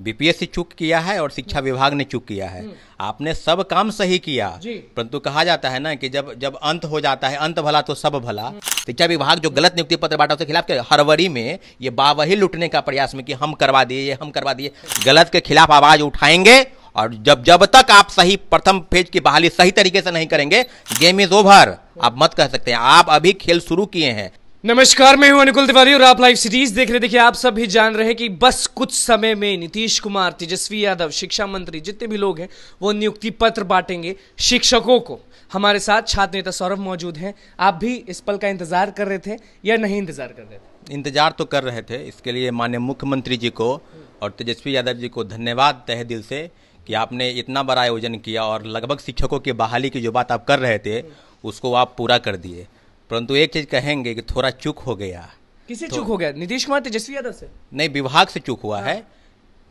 BPSC चूक किया है और शिक्षा विभाग ने चूक किया है। आपने सब काम सही किया, परंतु कहा जाता है ना कि जब जब अंत हो जाता है, अंत भला तो सब भला। शिक्षा विभाग जो गलत नियुक्ति पत्र बांटा उसके खिलाफ हरवरी में ये बावही लुटने का प्रयास में कि हम करवा दिए, हम करवा दिए। गलत के खिलाफ आवाज उठाएंगे और जब तक आप सही प्रथम फेज की बहाली सही तरीके से नहीं करेंगे, गेम इज ओवर। आप मत कह सकते हैं, आप अभी खेल शुरू किए हैं। नमस्कार, मैं हूं अनुकुल तिवारी और आप लाइव सिटीज देख रहे। देखिए, आप सब भी जान रहे हैं कि बस कुछ समय में नीतीश कुमार, तेजस्वी यादव, शिक्षा मंत्री, जितने भी लोग हैं वो नियुक्ति पत्र बांटेंगे शिक्षकों को। हमारे साथ छात्र नेता सौरभ मौजूद हैं। आप भी इस पल का इंतजार कर रहे थे या नहीं इंतजार कर रहे थे? इंतजार तो कर रहे थे। इसके लिए माननीय मुख्यमंत्री जी को और तेजस्वी यादव जी को धन्यवाद तहे दिल से कि आपने इतना बड़ा आयोजन किया और लगभग शिक्षकों की बहाली की जो बात आप कर रहे थे उसको आप पूरा कर दिए। परंतु एक चीज कहेंगे कि थोड़ा चूक हो गया। किससे चूक हो गया? नीतीश कुमार, तेजस्वी यादव से? नहीं, विभाग से चूक हुआ है।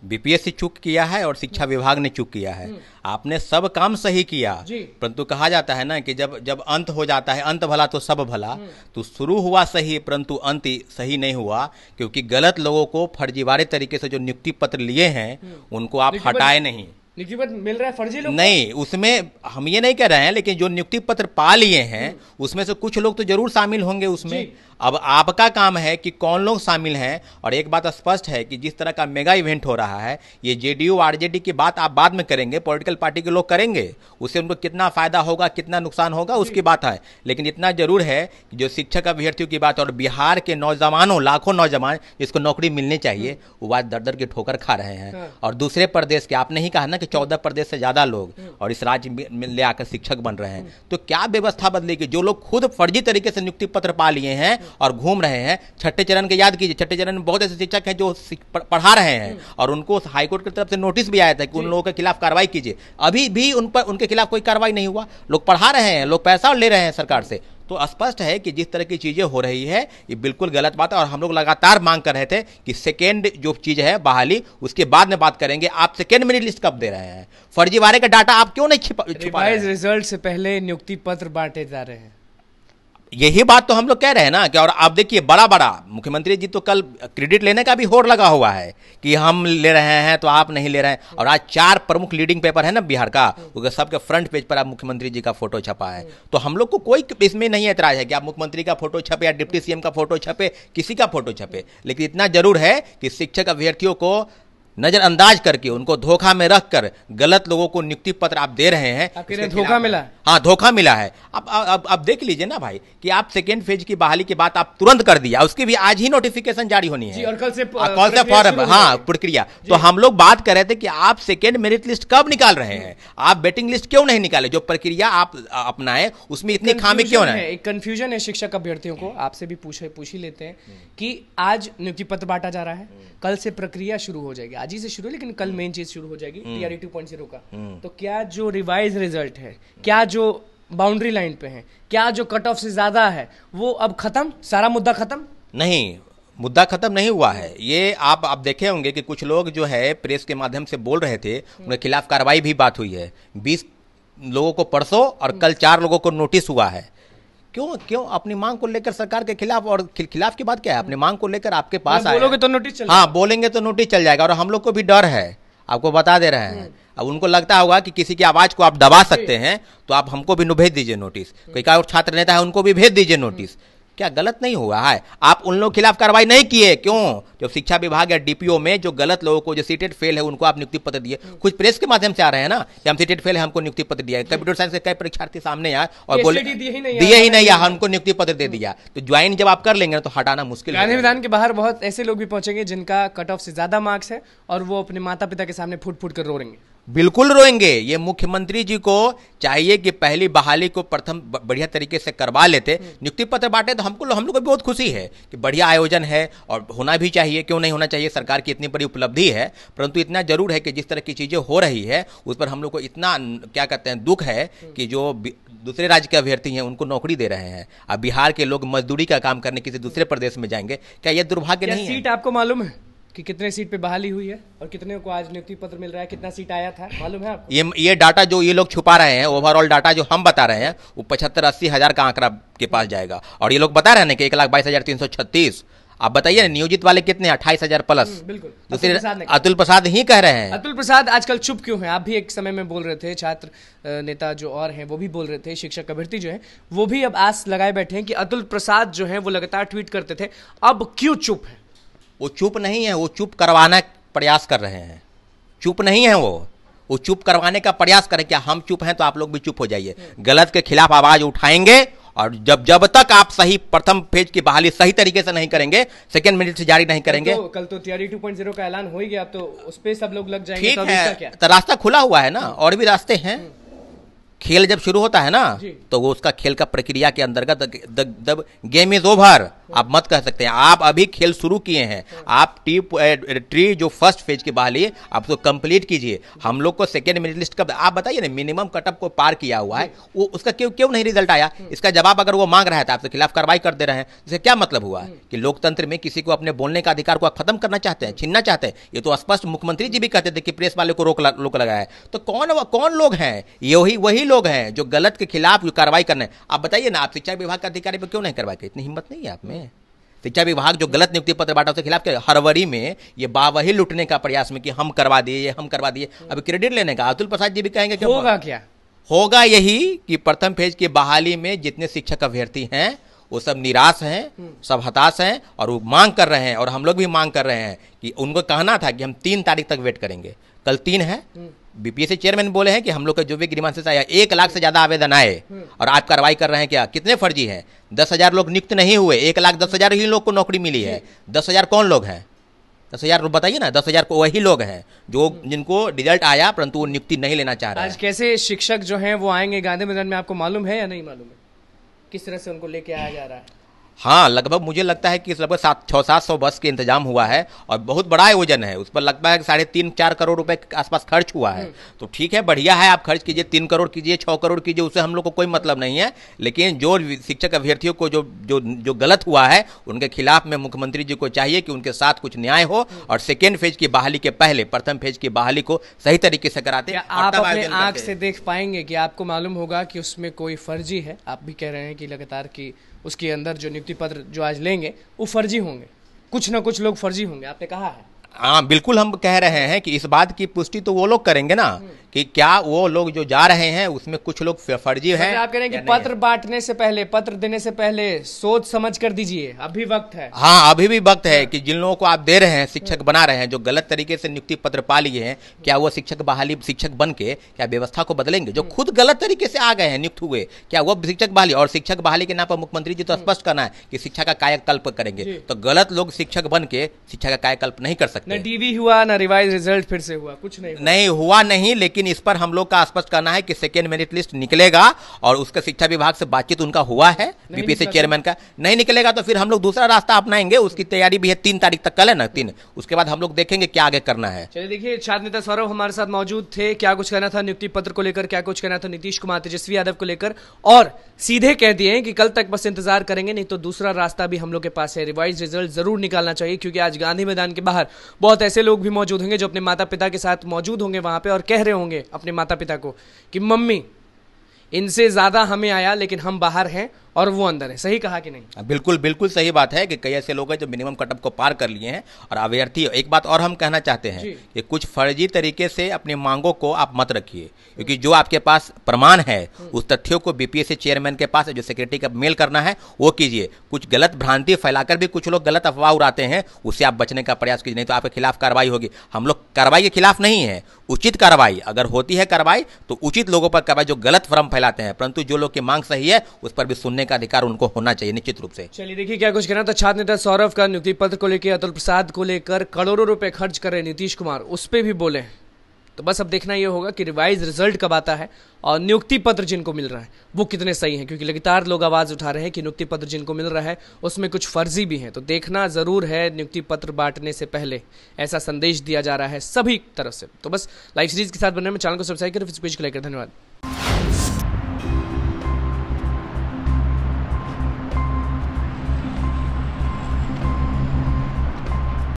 बीपीएससी चूक किया है और शिक्षा विभाग ने चूक किया है। आपने सब काम सही किया, परंतु कहा जाता है ना कि जब जब अंत हो जाता है, अंत भला तो सब भला। तो शुरू हुआ सही परंतु अंत सही नहीं हुआ, क्योंकि गलत लोगों को फर्जीवाड़े तरीके से जो नियुक्ति पत्र लिए हैं उनको आप हटाए नहीं। नियुक्ति पत्र मिल रहा है फर्जी लोग नहीं, उसमें हम ये नहीं कह रहे हैं, लेकिन जो नियुक्ति पत्र पा लिए हैं उसमें से कुछ लोग तो जरूर शामिल होंगे उसमें। अब आपका काम है कि कौन लोग शामिल हैं। और एक बात स्पष्ट है कि जिस तरह का मेगा इवेंट हो रहा है, ये जेडीयू आरजेडी की बात आप बाद में करेंगे, पॉलिटिकल पार्टी के लोग करेंगे, उससे उनको कितना फायदा होगा कितना नुकसान होगा उसकी बात है। लेकिन इतना जरूर है कि जो शिक्षक अभ्यर्थियों की बात और बिहार के नौजवानों, लाखों नौजवान जिसको नौकरी मिलनी चाहिए, वो आज दर दर की ठोकर खा रहे हैं। और दूसरे प्रदेश के, आपने ही कहा ना कि 14 प्रदेश से ज्यादा लोग और इस राज्य में ले आकर शिक्षक बन रहे हैं। तो क्या व्यवस्था बदलेगी? जो लोग खुद फर्जी तरीके से नियुक्ति पत्र पा लिए हैं और घूम रहे हैं, छठे चरण के याद कीजिए, छठे चरण में बहुत ऐसे शिक्षक हैं जो पढ़ा रहे हैं और उनको हाईकोर्ट की तरफ से नोटिस भी आया था कि उन लोगों के खिलाफ कार्रवाई कीजिए। अभी भी उनके खिलाफ कोई कार्रवाई नहीं हुआ। लोग पढ़ा रहे हैं, लोग पैसा ले रहे हैं सरकार से। तो स्पष्ट है कि जिस तरह की चीजें हो रही है ये बिल्कुल गलत बात है। और हम लोग लगातार मांग कर रहे थे कि सेकेंड जो चीज है बहाली, उसके बाद में बात करेंगे। आप सेकेंड मेरिट लिस्ट कब दे रहे हैं? फर्जीवाड़े का डाटा आप क्यों नहीं छुपा रहे हैं? रिजल्ट से पहले नियुक्ति पत्र बांटे जा रहे हैं, यही बात तो हम लोग कह रहे हैं ना कि। और आप देखिए, बड़ा बड़ा मुख्यमंत्री जी तो कल क्रेडिट लेने का भी होड़ लगा हुआ है कि हम ले रहे हैं तो आप नहीं ले रहे हैं। और आज 4 प्रमुख लीडिंग पेपर है ना बिहार का, उसके सबके फ्रंट पेज पर आप मुख्यमंत्री जी का फोटो छपा है। तो हम लोग को कोई इसमें नहीं ऐतराज है कि आप मुख्यमंत्री का फोटो छपे या डिप्टी सीएम का फोटो छपे, किसी का फोटो छपे। लेकिन इतना जरूर है कि शिक्षक अभ्यर्थियों को नजरअंदाज करके, उनको धोखा में रखकर गलत लोगों को नियुक्ति पत्र आप दे रहे हैं। धोखा मिला? हाँ, धोखा मिला है। अब देख लीजिए ना भाई कि आप सेकेंड फेज की बहाली की बात आप तुरंत कर दिया, उसकी भी आज ही नोटिफिकेशन जारी होनी है और कल से फॉर हाँ प्रक्रिया। तो हम लोग बात कर रहे थे कि आप सेकेंड मेरिट लिस्ट कब निकाल रहे हैं? आप वेटिंग लिस्ट क्यों नहीं निकाले? जो प्रक्रिया आप अपनाए उसमें इतनी खामी क्यों है? एक कंफ्यूजन है शिक्षक अभ्यर्थियों को। आपसे भी पूछ ही लेते हैं कि आज नियुक्ति पत्र बांटा जा रहा है, कल से प्रक्रिया शुरू हो जाएगी। आज ही से शुरू, लेकिन कल मेन चीज शुरू हो जाएगी टीआरई 2.0 का। तो क्या जो रिवाइज रिजल्ट है, क्या जो बाउंड्री लाइन पे है, क्या जो कट ऑफ से ज्यादा है, वो अब खत्म? सारा मुद्दा खत्म? नहीं, मुद्दा खत्म नहीं हुआ है। ये आप देखे होंगे कि कुछ लोग जो है प्रेस के माध्यम से बोल रहे थे, उनके खिलाफ कार्रवाई भी बात हुई है। 20 लोगों को परसों और कल 4 लोगों को नोटिस हुआ है। क्यों अपनी मांग को लेकर सरकार के खिलाफ? और खिलाफ की बात क्या है? अपनी मांग को लेकर आपके पास आए, बोलोगे तो नोटिस चल हाँ, बोलेंगे तो नोटिस चल जाएगा। और हम लोग को भी डर है, आपको बता दे रहे हैं। अब उनको लगता होगा कि किसी की आवाज को आप दबा सकते हैं, तो आप हमको भी भेज दीजिए नोटिस। कोई और छात्र नेता है उनको भी भेज दीजिए नोटिस। क्या गलत नहीं हुआ है? आप उन लोगों के खिलाफ कार्रवाई नहीं किए, क्यों? जो शिक्षा विभाग या डीपीओ में जो गलत लोगों को, जो सीटेड फेल है, उनको आप नियुक्ति पत्र दिए। कुछ प्रेस के माध्यम से आ रहे हैं ना कि हम सीटेड फेल है, हमको नियुक्ति पत्र दिया। कंप्यूटर साइंस के कई परीक्षार्थी सामने आए और बोले दिए ही नहीं, हमको नियुक्ति पत्र दे दिया। तो ज्वाइन जब आप कर लेंगे तो हटाना मुश्किल है। गांधी मैदान के बाहर बहुत ऐसे लोग भी पहुंचेंगे जिनका कट ऑफ से ज्यादा मार्क्स है और वो अपने माता पिता के सामने फुट फुट कर रो रहेंगे। बिल्कुल रोएंगे। ये मुख्यमंत्री जी को चाहिए कि पहली बहाली को प्रथम बढ़िया तरीके से करवा लेते, नियुक्ति पत्र बांटे। तो हम लोग को भी बहुत खुशी है कि बढ़िया आयोजन है और होना भी चाहिए, क्यों नहीं होना चाहिए? सरकार की इतनी बड़ी उपलब्धि है। परंतु इतना जरूर है कि जिस तरह की चीजें हो रही है उस पर हम लोग को इतना क्या कहते हैं दुख है कि जो दूसरे राज्य के अभ्यर्थी हैं उनको नौकरी दे रहे हैं, अब बिहार के लोग मजदूरी का काम करने किसी दूसरे प्रदेश में जाएंगे। क्या यह दुर्भाग्य नहीं है? सीट आपको मालूम है कि कितने सीट पे बहाली हुई है और कितने को आज नियुक्ति पत्र मिल रहा है? कितना सीट आया था मालूम है आपको? ये डाटा जो ये लोग छुपा रहे हैं, ओवरऑल डाटा जो हम बता रहे हैं, वो 75-80 हजार का आंकड़ा के पास जाएगा। और ये लोग बता रहे हैं कि 1,22,336। आप बताइए ना, नियोजित वाले कितने, 28,000 प्लस। बिल्कुल, दूसरे अतुल प्रसाद ही कह रहे हैं। अतुल प्रसाद आजकल चुप क्यों हैं? आप भी एक समय में बोल रहे थे, छात्र नेता जो और हैं वो भी बोल रहे थे, शिक्षक अभ्यर्थी जो है वो भी अब आस लगाए बैठे हैं कि अतुल प्रसाद जो है वो लगातार ट्वीट करते थे, अब क्यों चुप है? वो चुप नहीं है, वो चुप करवाना प्रयास कर रहे हैं। चुप नहीं है वो चुप करवाने का प्रयास करें। क्या हम चुप हैं तो आप लोग भी चुप हो जाइए। गलत के खिलाफ आवाज उठाएंगे, और जब तक आप सही प्रथम फेज की बहाली सही तरीके से नहीं करेंगे, सेकेंड मिनट से जारी नहीं करेंगे। कल तो टीआरई 2.0 का ऐलान हो ही गया, तो उस पे सब लोग लग जाएंगे। ठीक तो है, क्या? तो रास्ता खुला हुआ है ना, और भी रास्ते हैं। खेल जब शुरू होता है ना, तो वो उसका खेल का प्रक्रिया के अंतर्गत गेम इज ओवर आप मत कह सकते हैं। आप अभी खेल शुरू किए हैं, आप ट्री जो फर्स्ट फेज की बहाली है आप उसको कंप्लीट कीजिए। हम लोग को सेकेंड मेरिट लिस्ट कब, आप बताइए ना, मिनिमम कटअप को पार किया हुआ है, वो उसका क्यों नहीं रिजल्ट आया? इसका जवाब अगर वो मांग रहा है तो आपके खिलाफ कार्रवाई कर दे रहे हैं। इससे क्या मतलब हुआ कि लोकतंत्र में किसी को अपने बोलने का अधिकार को आप खत्म करना चाहते हैं, छीनना चाहते हैं? ये तो स्पष्ट मुख्यमंत्री जी भी कहते थे कि प्रेस वाले को रोक लगाया है। तो कौन लोग हैं? यही वही लोग हैं जो गलत के खिलाफ कार्रवाई करने। आप बताइए ना, आप शिक्षा विभाग के अधिकारी पर क्यों नहीं कार्रवाई की? इतनी हिम्मत नहीं है आप में। शिक्षा विभाग जो गलत नियुक्ति पत्र बांटा उसके खिलाफ हरवरी में ये बावही लुटने का प्रयास में कि हम करवा दिए, हम करवा दिए। अब क्रेडिट लेने का अतुल प्रसाद जी भी कहेंगे कि होगा क्या? होगा यही कि प्रथम फेज की बहाली में जितने शिक्षक अभ्यर्थी हैं वो सब निराश हैं, सब हताश हैं, और वो मांग कर रहे हैं, और हम लोग भी मांग कर रहे हैं कि उनको कहना था कि हम 3 तारीख तक वेट करेंगे। कल 3 है। बीपीएससी चेयरमैन बोले हैं कि हम लोग का जो भी ग्रीवांसेस आया 1 लाख से ज्यादा आवेदन आए, और आप कार्रवाई कर रहे हैं। क्या कितने फर्जी हैं? 10,000 लोग नियुक्त नहीं हुए, 1,10,000 ही लोग को नौकरी मिली है। 10,000 कौन लोग हैं? 10,000 बताइए ना। 10,000 को वही लोग हैं जो जिनको रिजल्ट आया परंतु वो नियुक्ति नहीं लेना चाह रहे हैं। आज कैसे शिक्षक जो हैं वो आएंगे गांधी मैदान में, आपको मालूम है या नहीं मालूम है? किस तरह से उनको लेके आया जा रहा है? हाँ, लगभग मुझे लगता है कि लगभग 600-700 बस के इंतजाम हुआ है, और बहुत बड़ा आयोजन है। उस पर लगता है 3.5-4 करोड़ रुपए के आसपास खर्च हुआ है। तो ठीक है, बढ़िया है, आप खर्च कीजिए, 3 करोड़ कीजिए, 6 करोड़ कीजिए, उससे हम लोग को कोई मतलब नहीं है। लेकिन जो शिक्षक अभ्यर्थियों को जो गलत हुआ है उनके खिलाफ में मुख्यमंत्री जी को चाहिए कि उनके साथ कुछ न्याय हो, और सेकेंड फेज की बहाली के पहले प्रथम फेज की बहाली को सही तरीके से कराते। आप अपने आंख से देख पाएंगे कि आपको मालूम होगा कि उसमें कोई फर्जी है? आप भी कह रहे हैं कि लगातार की उसके अंदर जो नियुक्ति पत्र जो आज लेंगे वो फर्जी होंगे, कुछ ना कुछ लोग फर्जी होंगे, आपने कहा है। हाँ, बिल्कुल हम कह रहे हैं कि इस बात की पुष्टि तो वो लोग करेंगे ना कि क्या वो लोग जो जा रहे हैं उसमें कुछ लोग फर्जी हैं। आप कह रहे हैं कि पत्र बांटने से पहले, पत्र देने से पहले सोच समझ कर दीजिए, अभी वक्त है। हाँ, अभी भी वक्त है कि जिन लोगों को आप दे रहे हैं, शिक्षक बना रहे हैं, जो गलत तरीके से नियुक्ति पत्र पा लिए हैं, क्या वो शिक्षक बन के क्या व्यवस्था को बदलेंगे? जो खुद गलत तरीके से आ गए हैं, नियुक्त हुए, क्या वो शिक्षक बहाली? और शिक्षक बहाली के नाम पर मुख्यमंत्री जी तो स्पष्ट करना है कि शिक्षा का कायाकल्प करेंगे। तो गलत लोग शिक्षक बन के शिक्षा का कायाकल्प नहीं कर सकते। न टीवी हुआ, न रिवाइज रिजल्ट फिर से हुआ, कुछ नहीं हुआ नहीं। लेकिन इस पर हम लोग का स्पष्ट करना है कि सेकेंड मेरिट लिस्ट निकलेगा, और उसका शिक्षा विभाग से बातचीत उनका हुआ है, बीपीएससी चेयरमैन का। नहीं निकलेगा तो फिर हम लोग दूसरा रास्ता अपनाएंगे। उसकी तैयारी भी है, 3 तारीख तक, कल है ना 3, उसके बाद हम लोग देखेंगे क्या आगे करना है। चलिए देखिए, छात्र नेता सौरभ हमारे साथ मौजूद थे। क्या कुछ कहना था नियुक्ति पत्र को लेकर, क्या कुछ कहना था नीतीश कुमार तेजस्वी यादव को लेकर, और सीधे कह दिए कि कल तक बस इंतजार करेंगे, नहीं तो दूसरा रास्ता भी हम लोग के पास है। रिवाइज रिजल्ट जरूर निकालना चाहिए, क्योंकि आज गांधी मैदान के बाहर बहुत ऐसे लोग भी मौजूद होंगे जो अपने माता पिता के साथ मौजूद होंगे वहां पे, और कह रहे होंगे अपने माता पिता को कि मम्मी इनसे ज्यादा हमें आया, लेकिन हम बाहर हैं और वो अंदर है। सही कहा कि नहीं? बिल्कुल बिल्कुल सही बात है कि कई ऐसे लोग हैं जो मिनिमम कटअप को पार कर लिए हैं, और अभ्यर्थी। एक बात और हम कहना चाहते हैं कि कुछ फर्जी तरीके से अपनी मांगों को आप मत रखिए, क्योंकि जो आपके पास प्रमाण है उस तथ्यों को बीपीएससी चेयरमैन के पास जो सेक्रेटरी का मेल करना है वो कीजिए। कुछ गलत भ्रांति फैलाकर भी कुछ लोग गलत अफवाह उड़ाते हैं, उससे आप बचने का प्रयास कीजिए, नहीं तो आपके खिलाफ कार्रवाई होगी। हम लोग कार्रवाई के खिलाफ नहीं है, उचित कार्रवाई अगर होती है कार्रवाई तो उचित लोगों पर कार्रवाई जो गलत भ्रम फैलाते हैं, परंतु जो लोग की मांग सही है उस पर भी सुनने का अधिकार उनको होना चाहिए निश्चित रूप से। चलिए देखिए क्या कुछ कहना था छात्र नेता सौरभ का नियुक्ति पत्र को लेकर, अतुल प्रसाद को लेकर करोड़ों रुपए खर्च कर रहे नीतीश कुमार, उस पर भी बोले। तो बस अब देखना यह होगा कि रिवाइज रिजल्ट कब आता है और नियुक्ति पत्र जिनको मिल रहा है वो कितने सही हैं, क्योंकि लगातार लोग आवाज उठा रहे हैं कि नियुक्ति पत्र जिनको मिल रहा है उसमें कुछ फर्जी भी हैं। तो देखना जरूर है नियुक्ति पत्र बांटने से पहले, ऐसा संदेश दिया जा रहा है सभी तरफ से। तो बस लाइव सीरीज के साथ बनने में चैनल को सब्सक्राइब करें, पेज को लाइक करें। धन्यवाद।